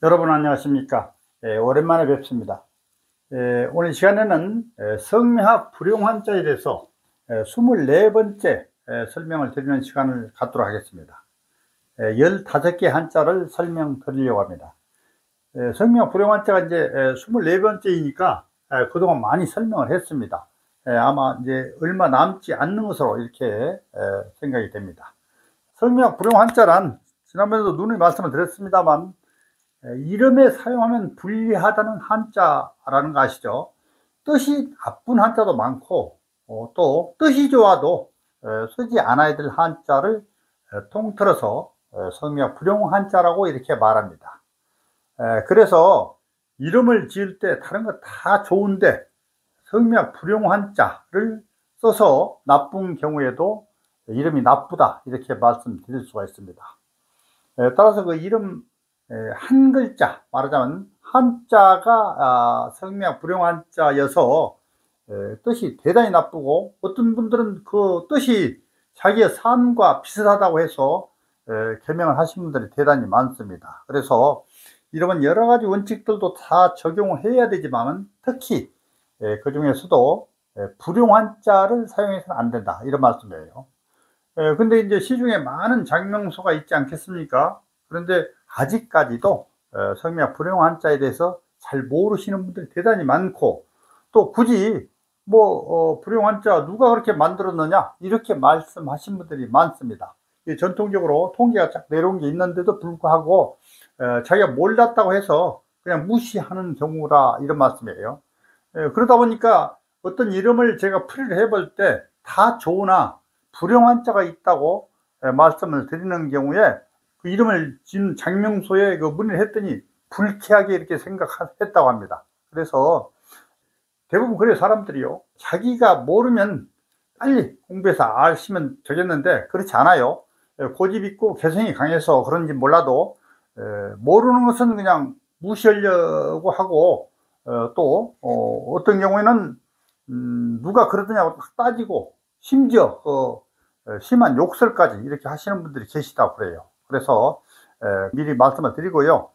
여러분 안녕하십니까? 오랜만에 뵙습니다. 오늘 시간에는 성명학 불용환자에 대해서 24번째 설명을 드리는 시간을 갖도록 하겠습니다. 15개 한자를 설명드리려고 합니다. 성명학 불용환자가 이제 24번째이니까 그동안 많이 설명을 했습니다. 아마 이제 얼마 남지 않는 것으로 이렇게 생각이 됩니다. 성명학 불용환자란 지난번에도 누누이 말씀을 드렸습니다만 이름에 사용하면 불리하다는 한자라는 거 아시죠? 뜻이 나쁜 한자도 많고 또 뜻이 좋아도 쓰지 않아야 될 한자를 통틀어서 성명 불용 한자라고 이렇게 말합니다. 그래서 이름을 지을 때 다른 거 다 좋은데 성명 불용 한자를 써서 나쁜 경우에도 이름이 나쁘다 이렇게 말씀드릴 수가 있습니다. 따라서 그 이름 한 글자 말하자면 한자가 성명 불용 한자여서 뜻이 대단히 나쁘고 어떤 분들은 그 뜻이 자기의 삶과 비슷하다고 해서 개명을 하신 분들이 대단히 많습니다. 그래서 이런 여러 가지 원칙들도 다 적용을 해야 되지만 특히 그 중에서도 불용 한자를 사용해서는 안 된다 이런 말씀이에요. 근데 이제 시중에 많은 장명소가 있지 않겠습니까? 그런데 아직까지도 성명 불용 한자에 대해서 잘 모르시는 분들이 대단히 많고 또 굳이 불용 한자 누가 그렇게 만들었느냐 이렇게 말씀하신 분들이 많습니다. 전통적으로 통계가 쫙 내려온 게 있는데도 불구하고 자기가 몰랐다고 해서 그냥 무시하는 경우라 이런 말씀이에요. 그러다 보니까 어떤 이름을 제가 풀이를 해볼 때 다 좋으나 불용 한자가 있다고 말씀을 드리는 경우에 그 이름을 지은 장명소에 그 문의를 했더니 불쾌하게 이렇게 생각했다고 합니다. 그래서 대부분 그래요. 사람들이요. 자기가 모르면 빨리 공부해서 아시면 되겠는데 그렇지 않아요. 고집 있고 개성이 강해서 그런지 몰라도 모르는 것은 그냥 무시하려고 하고 또 어떤 경우에는 누가 그러더냐고 따지고 심지어 심한 욕설까지 이렇게 하시는 분들이 계시다고 그래요. 그래서 미리 말씀을 드리고요.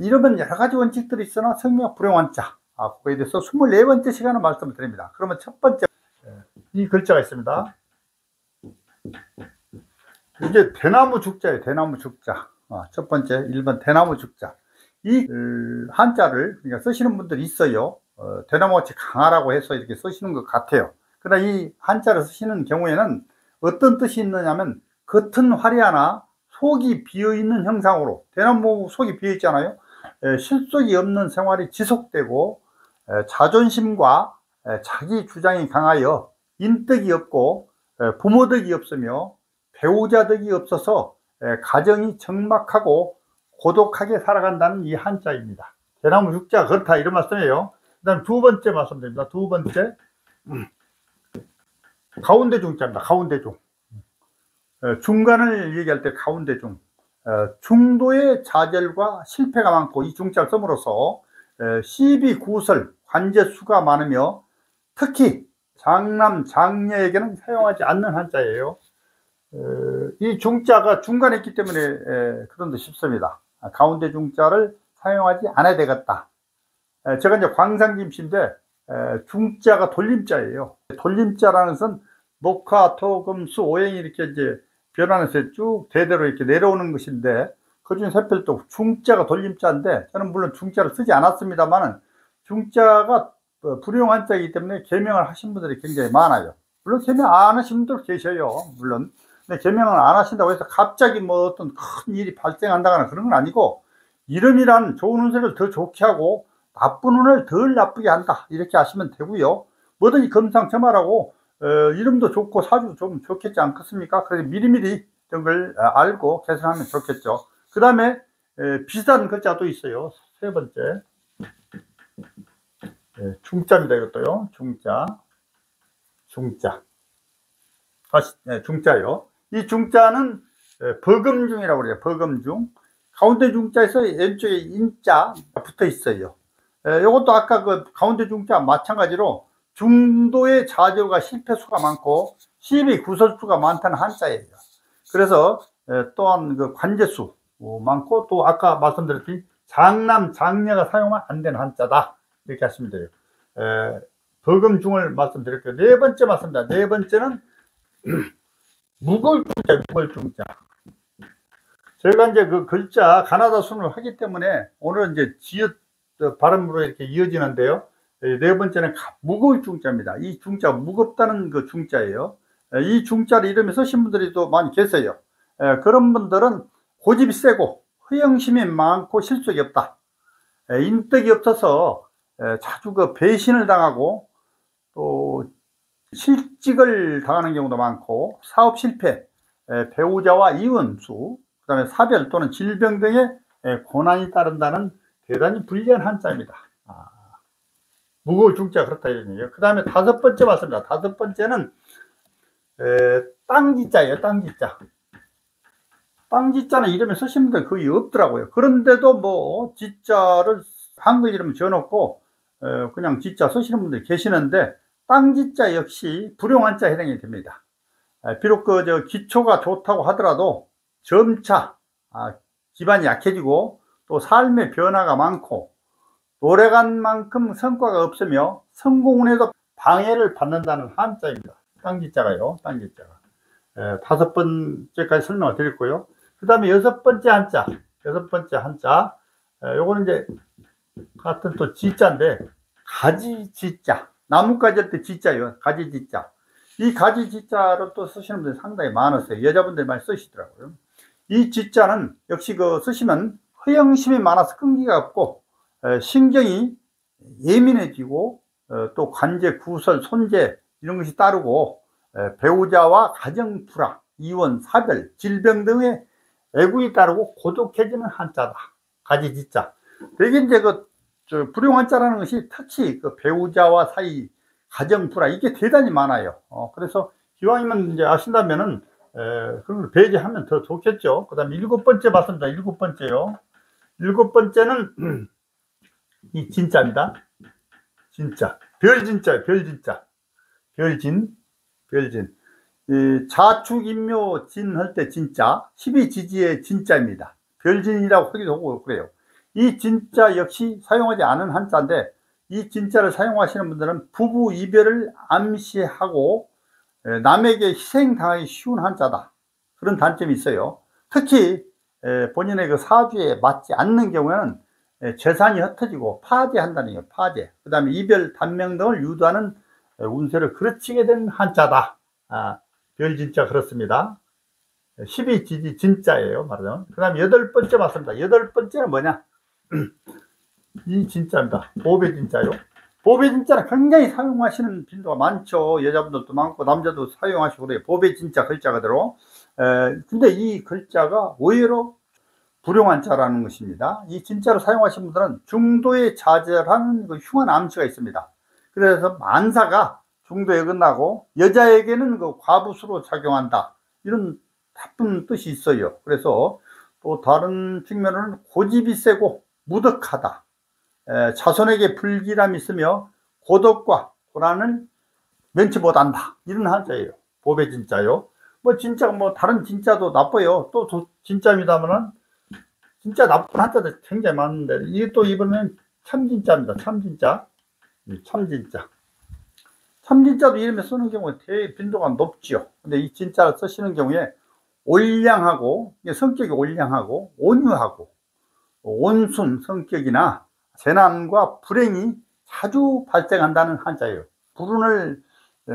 이러면 여러 가지 원칙들이 있으나 성명 불용 한자 그거에 대해서 24번째 시간을 말씀을 드립니다. 그러면 첫 번째 이 글자가 있습니다. 이게 대나무 죽자예요. 대나무 죽자. 첫 번째 1번 대나무 죽자. 이 한자를 그러니까 쓰시는 분들이 있어요. 대나무같이 강하라고 해서 이렇게 쓰시는 것 같아요. 그러나 이 한자를 쓰시는 경우에는 어떤 뜻이 있느냐면 겉은 화려하나 속이 비어있는 형상으로 대나무 속이 비어있잖아요. 실속이 없는 생활이 지속되고 자존심과 자기 주장이 강하여 인덕이 없고 부모덕이 없으며 배우자덕이 없어서 가정이 적막하고 고독하게 살아간다는 이 한자입니다. 대나무 죽자 그렇다 이런 말씀이에요. 그 다음 두 번째 말씀드립니다. 두 번째 가운데 중자입니다. 가운데 중. 중간을 얘기할 때 가운데 중. 중도의 좌절과 실패가 많고 이 중자를 씀으로써 시비 구설 관제수가 많으며 특히 장남 장녀에게는 사용하지 않는 한자예요. 이 중자가 중간에 있기 때문에 그런 듯 싶습니다. 가운데 중자를 사용하지 않아야 되겠다. 제가 이제 광산김씨인데 중자가 돌림자예요. 돌림자라는 것은 목화, 토, 금, 수, 오행이 이렇게 이제 변환해서 쭉 대대로 이렇게 내려오는 것인데 그중에 세필도 중자가 돌림자인데 저는 물론 중자를 쓰지 않았습니다만은 중자가 불용 한자이기 때문에 개명을 하신 분들이 굉장히 많아요. 물론 개명 안 하신 분들 계셔요. 물론. 근데 개명을 안 하신다고 해서 갑자기 어떤 큰 일이 발생한다거나 그런 건 아니고 이름이란 좋은 운세를 더 좋게 하고 나쁜 운을 덜 나쁘게 한다 이렇게 하시면 되고요. 뭐든지 금상첨화라고 이름도 좋고 사주도 좀 좋겠지 않겠습니까? 그래서 미리미리 이런 걸 알고 개선하면 좋겠죠. 그 다음에 비슷한 글자도 있어요. 세 번째 중자입니다. 이것도요. 중자 다시 중자요. 이 중자는 버금중이라고 그래요. 버금중. 가운데 중자에서 왼쪽에 인자 붙어 있어요. 이것도 아까 그 가운데 중자 마찬가지로 중도의 좌절과 실패수가 많고 시비 구설수가 많다는 한자예요. 그래서 또한 그 관제수 많고 또 아까 말씀드렸듯이 장남, 장녀가 사용하면 안 되는 한자다. 이렇게 하시면 돼요. 버금 중을 말씀드릴게요. 네 번째 맞습니다. 네 번째는 무걸 중자, 무걸 중자. 저희가 이제 그 글자 가나다 순을 하기 때문에 오늘은 이제 지읒 발음으로 이렇게 이어지는데요. 네 번째는 무거울 중자입니다. 이 중자 무겁다는 그 중자예요. 이 중자를 이름에 쓰신 분들이 또 많이 계세요. 그런 분들은 고집이 세고 허영심이 많고 실속이 없다. 인덕이 없어서 자주 그 배신을 당하고 또 실직을 당하는 경우도 많고 사업 실패, 배우자와 이혼수, 그 다음에 사별 또는 질병 등의 고난이 따른다는 대단히 불리한 한자입니다. 무거울 중자 그렇다 이런 얘기예요. 그 다음에 다섯 번째 맞습니다. 다섯 번째는 땅지자예요. 땅지자. 땅지자는 이름에 쓰신 분들 거의 없더라고요. 그런데도 뭐 지자를 한글 이름 지어놓고 그냥 지자 쓰시는 분들이 계시는데, 땅지자 역시 불용한자에 해당이 됩니다. 비록 그 기초가 좋다고 하더라도 점차 기반이 약해지고 또 삶의 변화가 많고 오래간 만큼 성과가 없으며 성공운에도 방해를 받는다는 한자입니다. 땅지자가요. 땅지자가. 다섯 번째까지 설명을 드렸고요. 그 다음에 여섯 번째 한자. 여섯 번째 한자. 요거는 이제 같은 또 지자인데 가지지자. 나뭇가지 할 때 지자요. 가지지자. 이 가지지자로 또 쓰시는 분들이 상당히 많으세요. 여자분들이 많이 쓰시더라고요. 이 지자는 역시 그 쓰시면 허영심이 많아서 끈기가 없고 신경이 예민해지고 또 관제, 구설, 손재 이런 것이 따르고 배우자와 가정 불화, 이혼, 사별, 질병 등의 애국이 따르고 고독해지는 한자다. 가지지자. 되게 이제 불용한자라는 것이 특히 그 배우자와 사이, 가정 불화 이게 대단히 많아요. 그래서 기왕이면 이제 아신다면은 그런 걸 배제하면 더 좋겠죠. 그 다음에 일곱 번째 맞습니다. 일곱 번째요. 일곱 번째는 이 진자입니다. 진자. 별진자예요. 별진자. 별진. 이 자축인묘 진 할 때 진자. 12지지의 진자입니다. 별진이라고 하기도 하고 그래요. 이 진자 역시 사용하지 않은 한자인데, 이 진자를 사용하시는 분들은 부부 이별을 암시하고 남에게 희생당하기 쉬운 한자다. 그런 단점이 있어요. 특히 본인의 그 사주에 맞지 않는 경우에는 재산이 흩어지고 파재한다는 거예요. 파재. 그 다음에 이별, 단명 등을 유도하는 운세를 그르치게 된 한자다. 별진자 그렇습니다. 12지지 진자예요. 말하자면. 그 다음에 여덟 번째 맞습니다. 여덟 번째는 뭐냐? 이 진자입니다. 보배진자요. 보배진자는 굉장히 사용하시는 빈도가 많죠. 여자분들도 많고 남자도 사용하시고 그래요. 보배진자 글자 그대로. 근데 이 글자가 의외로 불용한자라는 것입니다. 이 진자로 사용하시는 분들은 중도에 좌절하는 그 흉한 암시가 있습니다. 그래서 만사가 중도에 끝나고 여자에게는 그 과부수로 작용한다. 이런 나쁜 뜻이 있어요. 그래서 또 다른 측면으로는 고집이 세고 무덕하다. 자손에게 불길함이 있으며 고독과 고난을 면치 못한다. 이런 한자예요. 보배진자요. 뭐 진짜 뭐 다른 진짜도 나빠요. 또 진짜입니다만은 진짜 나쁜 한자들 굉장히 많은데, 이게 또 이번엔 참진자입니다. 참진자. 참진자. 참진자도 이름에 쓰는 경우에 되게 빈도가 높지요. 근데 이 진자를 쓰시는 경우에 올량하고, 성격이 올량하고 온유하고 온순 성격이나 재난과 불행이 자주 발생한다는 한자예요. 불운을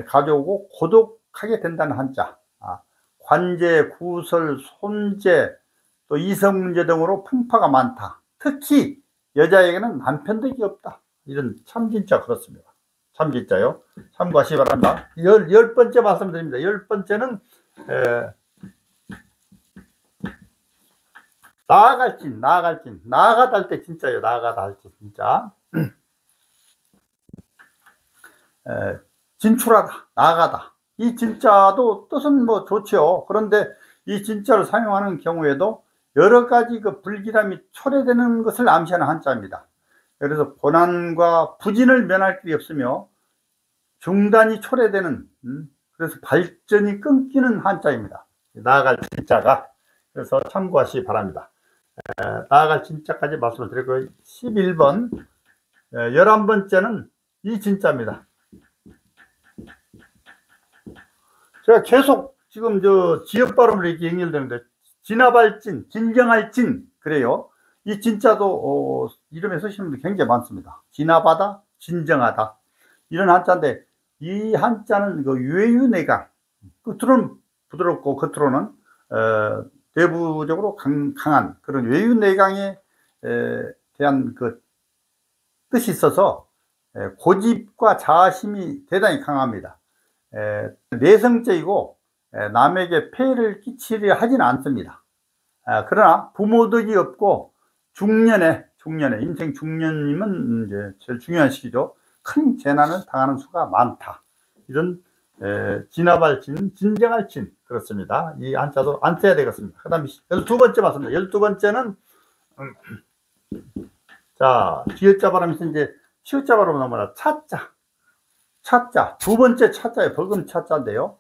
가져오고 고독하게 된다는 한자. 관제, 구설, 손재, 또 이성 문제 등으로 풍파가 많다. 특히 여자에게는 남편덕이 없다. 이런 참진자 그렇습니다. 참진자요. 참고하시기 바랍니다. 열 번째 말씀드립니다. 열 번째는 나아갈진. 나아가다 할 때 진짜예요. 나아가다 할 때 진짜. 진출하다, 나아가다. 이 진짜도 뜻은 뭐 좋죠. 그런데 이 진짜를 사용하는 경우에도 여러 가지 그 불길함이 초래되는 것을 암시하는 한자입니다. 그래서 고난과 부진을 면할 길이 없으며 중단이 초래되는, 그래서 발전이 끊기는 한자입니다. 나아갈 진짜가. 그래서 참고하시기 바랍니다. 나아갈 진짜까지 말씀을 드리고 11번 11번째는 이 진짜입니다. 제가 계속 지금 저 지역 발음으로 이렇게 연결되는데 진압할 진, 진정할 진 그래요. 이 진짜도 이름에 쓰시는 분들 굉장히 많습니다. 진압하다, 진정하다 이런 한자인데 이 한자는 그 외유내강 끝으로는 부드럽고 겉으로는 내부적으로 강한 그런 외유내강에 대한 그 뜻이 있어서 고집과 자심이 대단히 강합니다. 내성적이고 남에게 폐해를 끼치려 하지는 않습니다. 그러나 부모덕이 없고 중년에 인생 중년이면 이제 제일 중요한 시기죠. 큰 재난을 당하는 수가 많다. 이런 진압할 진, 진정할 진 그렇습니다. 이 한자도 안 써야 되겠습니다. 그 다음에 12번째 맞습니다. 12번째는 자 기어자 발음에서 이제 시어자 발음으로 넘어라. 차자 두 번째 차자예요. 벌금 차자인데요.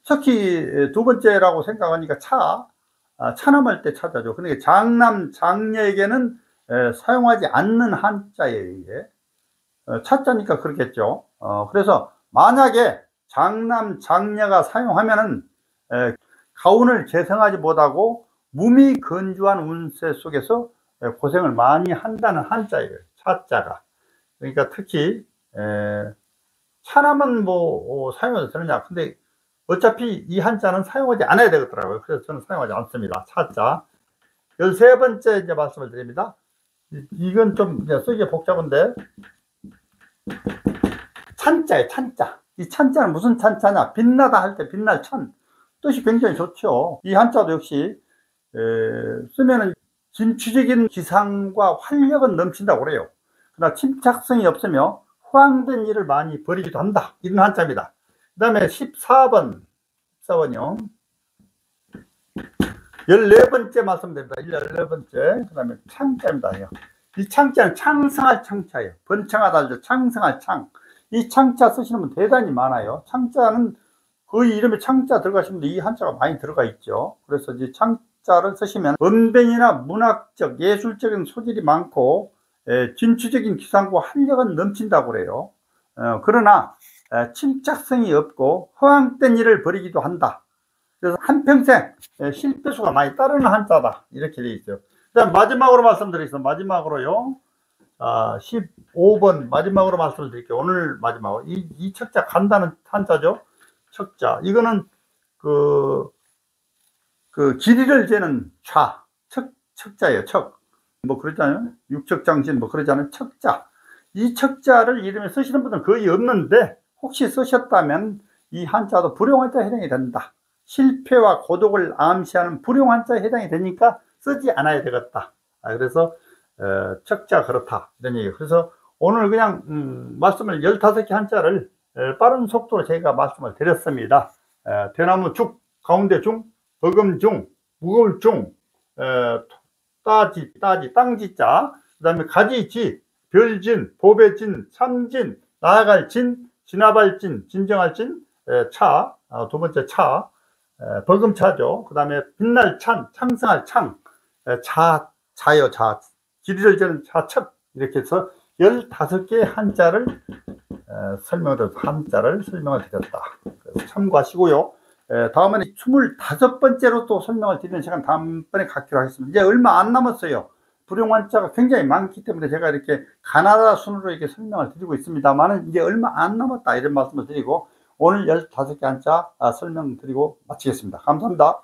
특히 두 번째라고 생각하니까 차남할 때 차자죠. 그러니까 장남 장녀에게는 사용하지 않는 한자예요. 이게 차자니까 그렇겠죠. 그래서 만약에 장남 장녀가 사용하면은 가운을 재성하지 못하고 무미 건조한 운세 속에서 고생을 많이 한다는 한자예요. 차자가. 그러니까 특히 차남은 뭐 사용해도 되느냐. 근데 어차피 이 한자는 사용하지 않아야 되겠더라고요. 그래서 저는 사용하지 않습니다. 차자. 13번째 이제 말씀을 드립니다. 이건 좀 쓰기 복잡한데 찬자예요. 찬자. 이 찬자는 무슨 찬자냐? 빛나다 할 때 빛날 찬. 뜻이 굉장히 좋죠. 이 한자도 역시 쓰면은 진취적인 기상과 활력은 넘친다고 그래요. 그러나 침착성이 없으며 호황된 일을 많이 벌이기도 한다. 이런 한자입니다. 그 다음에 14번이요. 14번째 말씀드립니다. 14번째. 그 다음에 창자입니다. 이 창자는 창성할 창자예요. 번창하다, 창성할 창. 이 창자 쓰시는 분 대단히 많아요. 창자는 거의 이름에 창자 들어가시면 이 한자가 많이 들어가 있죠. 그래서 이제 창자를 쓰시면 언변이나 문학적, 예술적인 소질이 많고 진취적인 기상과 활력은 넘친다고 그래요. 그러나 침착성이 없고 허황된 일을 벌이기도 한다. 그래서 한평생 실패수가 많이 따르는 한자다. 이렇게 되어 있어요. 그다음 마지막으로 말씀드리겠습니다. 마지막으로요. 15번 마지막으로 말씀을 드릴게요. 오늘 마지막으로 이 척자 간다는 한자죠. 척자. 이거는 그 길이를 재는 척자예요. 뭐 그러잖아요. 육척장신 뭐 그러잖아요. 척자. 이 척자를 이름에 쓰시는 분들은 거의 없는데 혹시 쓰셨다면 이 한자도 불용한자에 해당이 된다. 실패와 고독을 암시하는 불용한자에 해당이 되니까 쓰지 않아야 되겠다. 그래서 척자 그렇다 이런 얘기예요. 그래서 오늘 그냥 말씀을 15개 한자를 빠른 속도로 제가 말씀을 드렸습니다. 대나무 죽, 가운데 중, 버금 중, 무거울 중, 따지, 땅지자, 그 다음에 가지지, 별진, 보배진, 참진, 나아갈 진, 진압할 진, 진정할 진, 두 번째 벌금차죠. 그 다음에 빛날 찬, 창성할 창, 자요, 길이를 재는 자척. 이렇게 해서 15개의 한자를 설명을 드렸다. 그래서 참고하시고요. 다음에는 25번째로 또 설명을 드리는 시간 다음번에 갖기로 하겠습니다. 이제 얼마 안 남았어요. 불용한자가 굉장히 많기 때문에 제가 이렇게 가나다 순으로 이렇게 설명을 드리고 있습니다만은 이제 얼마 안 남았다 이런 말씀을 드리고 오늘 15개 한자 설명드리고 마치겠습니다. 감사합니다.